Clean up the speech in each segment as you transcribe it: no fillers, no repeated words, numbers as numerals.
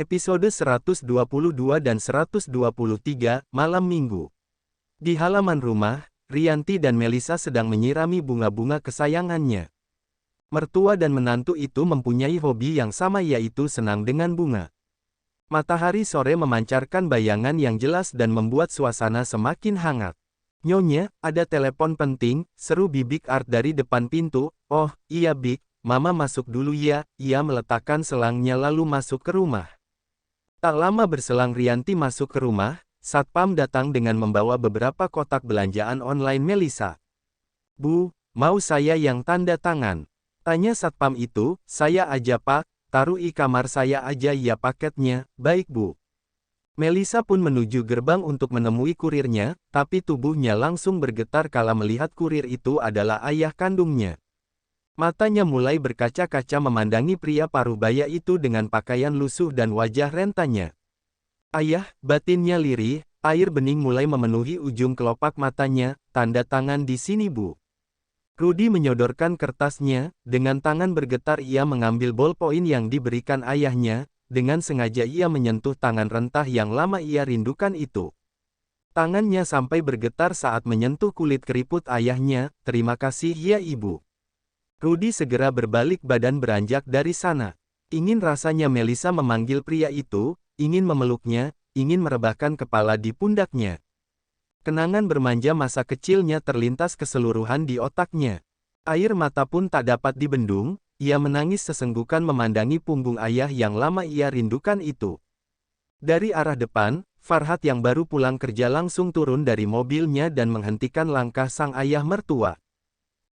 Episode 122 dan 123, Malam Minggu. Di halaman rumah, Rianti dan Melisa sedang menyirami bunga-bunga kesayangannya. Mertua dan menantu itu mempunyai hobi yang sama, yaitu senang dengan bunga. Matahari sore memancarkan bayangan yang jelas dan membuat suasana semakin hangat. "Nyonya, ada telepon penting," seru Bibik Art dari depan pintu. "Oh, iya Bik, Mama masuk dulu ya." Ia meletakkan selangnya lalu masuk ke rumah. Tak lama berselang Rianti masuk ke rumah, Satpam datang dengan membawa beberapa kotak belanjaan online Melisa. "Bu, mau saya yang tanda tangan?" tanya Satpam itu. "Saya aja Pak, taruh di kamar saya aja ya paketnya." "Baik Bu." Melisa pun menuju gerbang untuk menemui kurirnya, tapi tubuhnya langsung bergetar kala melihat kurir itu adalah ayah kandungnya. Matanya mulai berkaca-kaca memandangi pria paruh baya itu dengan pakaian lusuh dan wajah rentanya. "Ayah," batinnya lirih, air bening mulai memenuhi ujung kelopak matanya. "Tanda tangan di sini Bu." Rudy menyodorkan kertasnya, dengan tangan bergetar ia mengambil bolpoin yang diberikan ayahnya, dengan sengaja ia menyentuh tangan rentah yang lama ia rindukan itu. Tangannya sampai bergetar saat menyentuh kulit keriput ayahnya. "Terima kasih ya Ibu." Rudy segera berbalik badan beranjak dari sana. Ingin rasanya Melisa memanggil pria itu, ingin memeluknya, ingin merebahkan kepala di pundaknya. Kenangan bermanja masa kecilnya terlintas keseluruhan di otaknya. Air mata pun tak dapat dibendung, ia menangis sesenggukan memandangi punggung ayah yang lama ia rindukan itu. Dari arah depan, Farhat yang baru pulang kerja langsung turun dari mobilnya dan menghentikan langkah sang ayah mertua.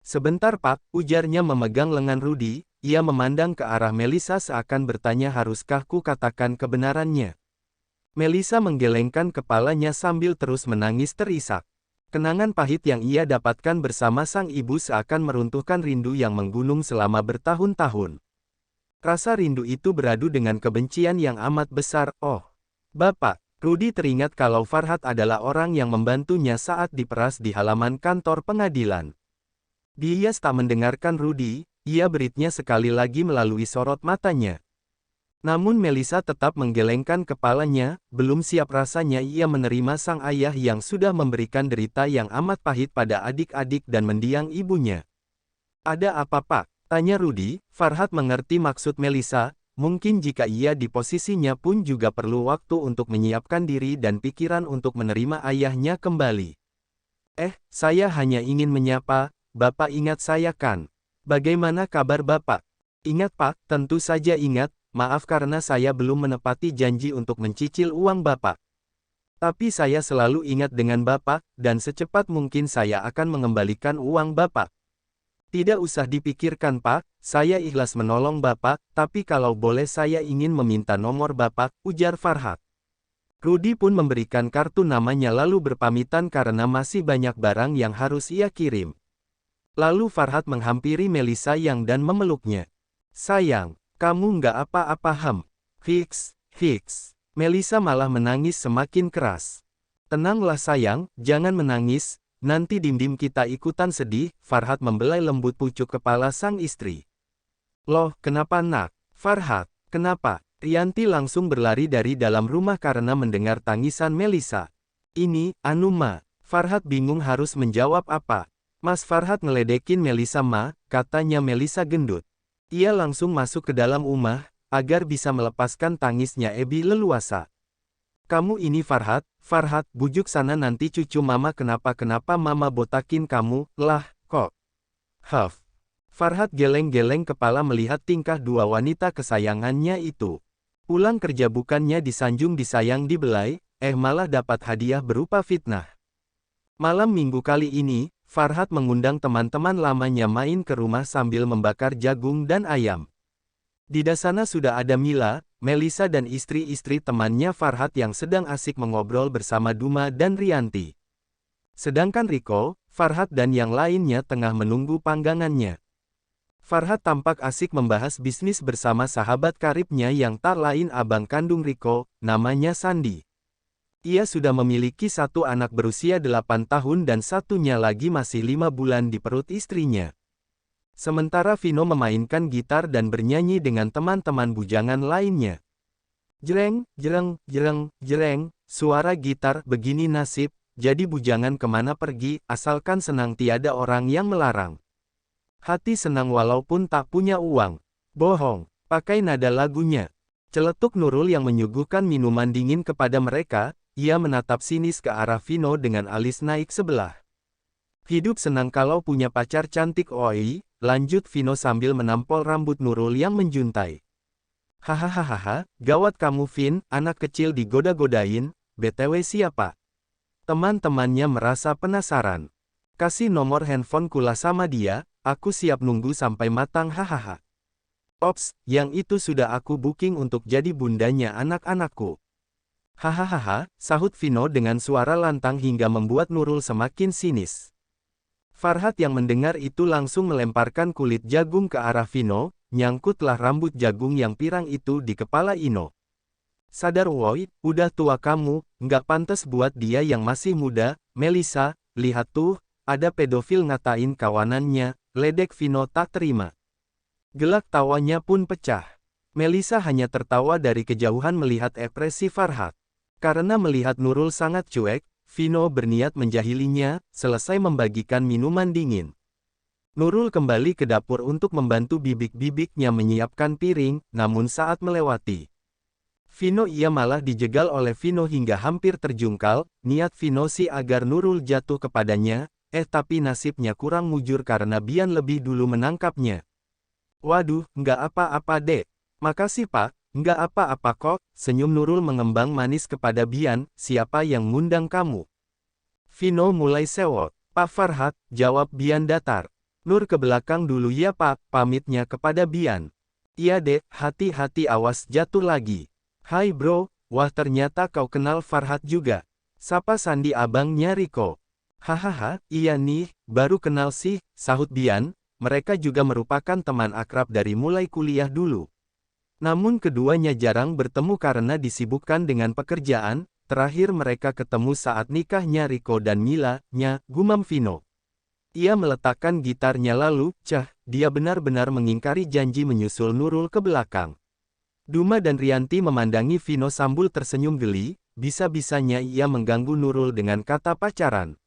"Sebentar Pak," ujarnya memegang lengan Rudy. Ia memandang ke arah Melisa seakan bertanya, "Haruskah ku katakan kebenarannya?" Melisa menggelengkan kepalanya sambil terus menangis terisak. Kenangan pahit yang ia dapatkan bersama sang ibu seakan meruntuhkan rindu yang menggunung selama bertahun-tahun. Rasa rindu itu beradu dengan kebencian yang amat besar. "Oh, Bapak." Rudy teringat kalau Farhat adalah orang yang membantunya saat diperas di halaman kantor pengadilan. Dia tak mendengarkan Rudy, ia beritnya sekali lagi melalui sorot matanya. Namun Melisa tetap menggelengkan kepalanya, belum siap rasanya ia menerima sang ayah yang sudah memberikan derita yang amat pahit pada adik-adik dan mendiang ibunya. "Ada apa Pak?" tanya Rudy. Farhat mengerti maksud Melisa, mungkin jika ia di posisinya pun juga perlu waktu untuk menyiapkan diri dan pikiran untuk menerima ayahnya kembali. Saya hanya ingin menyapa. Bapak ingat saya kan? Bagaimana kabar Bapak?" "Ingat Pak, tentu saja ingat. Maaf karena saya belum menepati janji untuk mencicil uang Bapak. Tapi saya selalu ingat dengan Bapak, dan secepat mungkin saya akan mengembalikan uang Bapak." "Tidak usah dipikirkan Pak, saya ikhlas menolong Bapak, tapi kalau boleh saya ingin meminta nomor Bapak," ujar Farhat. Rudy pun memberikan kartu namanya lalu berpamitan karena masih banyak barang yang harus ia kirim. Lalu Farhat menghampiri Melisa yang dan memeluknya. "Sayang, kamu nggak apa-apa Fix. Melisa malah menangis semakin keras. "Tenanglah sayang, jangan menangis, nanti dim-dim kita ikutan sedih." Farhat membelai lembut pucuk kepala sang istri. "Loh, kenapa nak? Farhat, kenapa?" Rianti langsung berlari dari dalam rumah karena mendengar tangisan Melisa. "Ini, Ma." Farhat bingung harus menjawab apa. "Mas Farhat ngeledekin Melisa Ma," katanya Melisa gendut. Ia langsung masuk ke dalam rumah, agar bisa melepaskan tangisnya Ebi leluasa. "Kamu ini Farhat, bujuk sana nanti cucu Mama kenapa-kenapa Mama botakin kamu." "Lah, kok?" Farhat geleng-geleng kepala melihat tingkah dua wanita kesayangannya itu. Pulang kerja bukannya disanjung disayang dibelai, malah dapat hadiah berupa fitnah. Malam minggu kali ini, Farhat mengundang teman-teman lamanya main ke rumah sambil membakar jagung dan ayam. Di sana sudah ada Mila, Melisa dan istri-istri temannya Farhat yang sedang asik mengobrol bersama Duma dan Rianti. Sedangkan Riko, Farhat dan yang lainnya tengah menunggu panggangannya. Farhat tampak asik membahas bisnis bersama sahabat karibnya yang tak lain abang kandung Riko, namanya Sandi. Ia sudah memiliki satu anak berusia 8 tahun dan satunya lagi masih 5 bulan di perut istrinya. Sementara Vino memainkan gitar dan bernyanyi dengan teman-teman bujangan lainnya. Jreng, jereng, jereng, jereng, suara gitar, begini nasib, jadi bujangan kemana pergi, asalkan senang tiada orang yang melarang. Hati senang walaupun tak punya uang. Bohong, pakai nada lagunya. Celetuk Nurul yang menyuguhkan minuman dingin kepada mereka, ia menatap sinis ke arah Vino dengan alis naik sebelah. Hidup senang kalau punya pacar cantik oi, lanjut Vino sambil menampol rambut Nurul yang menjuntai. Hahaha, gawat kamu Vin, anak kecil digoda-godain, BTW siapa? Teman-temannya merasa penasaran. Kasih nomor handphone kula sama dia, aku siap nunggu sampai matang hahaha. Ops, yang itu sudah aku booking untuk jadi bundanya anak-anakku. Hahaha, sahut Vino dengan suara lantang hingga membuat Nurul semakin sinis. Farhat yang mendengar itu langsung melemparkan kulit jagung ke arah Vino, nyangkutlah rambut jagung yang pirang itu di kepala Ino. Sadar woi, udah tua kamu, nggak pantas buat dia yang masih muda, Melisa, lihat tuh, ada pedofil ngatain kawanannya, ledek Vino tak terima. Gelak tawanya pun pecah. Melisa hanya tertawa dari kejauhan melihat ekspresi Farhat. Karena melihat Nurul sangat cuek, Vino berniat menjahilinya, selesai membagikan minuman dingin. Nurul kembali ke dapur untuk membantu bibik-bibiknya menyiapkan piring, namun saat melewati Vino ia malah dijegal oleh Vino hingga hampir terjungkal, niat Vino sih agar Nurul jatuh kepadanya, tapi nasibnya kurang mujur karena Bian lebih dulu menangkapnya. Waduh, nggak apa-apa dek. Makasih pak, nggak apa-apa kok, senyum Nurul mengembang manis kepada Bian, siapa yang ngundang kamu? Vino mulai sewot. Pak Farhat, jawab Bian datar. Nur ke belakang dulu ya pak, pamitnya kepada Bian. Iya dek, hati-hati awas jatuh lagi. Hai bro, wah ternyata kau kenal Farhat juga. Sapa Sandi abangnya Riko. Hahaha, iya nih, baru kenal sih, sahut Bian, mereka juga merupakan teman akrab dari mulai kuliah dulu. Namun keduanya jarang bertemu karena disibukkan dengan pekerjaan, terakhir mereka ketemu saat nikahnya Riko dan Mila, gumam Vino. Ia meletakkan gitarnya lalu, dia benar-benar mengingkari janji menyusul Nurul ke belakang. Duma dan Rianti memandangi Vino sambil tersenyum geli, bisa-bisanya ia mengganggu Nurul dengan kata pacaran.